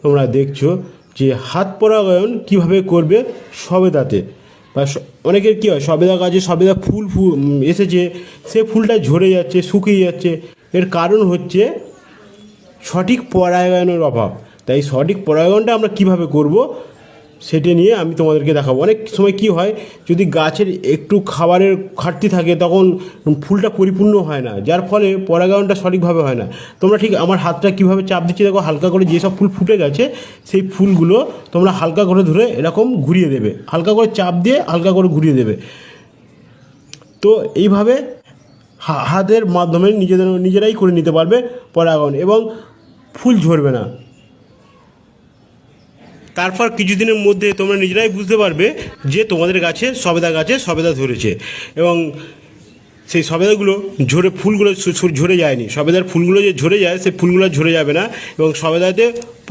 তোমরা দেখছো যে হাত পরাগায়ন কিভাবে করবে সবেদাতে বা অনেকের কী হয় সবেদা গাছে সবেদা ফুল এসেছে, সে ফুলটা ঝরে যাচ্ছে, শুকিয়ে যাচ্ছে। এর কারণ হচ্ছে সঠিক পরাগায়নের অভাব। তাই সঠিক পরাগায়নটা আমরা কিভাবে করব সেটা নিয়ে আমি তোমাদেরকে দেখাবো। অনেক সময় কি হয়, যদি গাছের একটু খাবারের ঘাটতি থাকে তখন ফুলটা পরিপূর্ণ হয় না, যার ফলে পরাগায়নটা সঠিকভাবে হয় না। তোমরা ঠিক আমার হাতটা কীভাবে চাপ দিচ্ছি দেখো, হালকা করে যেসব ফুল ফুটে গেছে সেই ফুলগুলো তোমরা হালকা করে ধরে এরকম ঘুরিয়ে দেবে, হালকা করে চাপ দিয়ে হালকা করে ঘুরিয়ে দেবে। তো এইভাবে হাতের মাধ্যমে নিজেরাই করে নিতে পারবে পরাগায়ন, এবং ফুল ঝরবে না। তারপর কিছুদিনের মধ্যে তোমরা নিজেরাই বুঝতে পারবে যে তোমাদের গাছে সবেদা ধরেছে, এবং সেই সবেদাগুলো ফুলগুলো ঝরে যায়নি। সবেদার ফুলগুলো যে ঝরে যায়, সেই ফুলগুলো ঝরে যাবে না, এবং সবেদাতে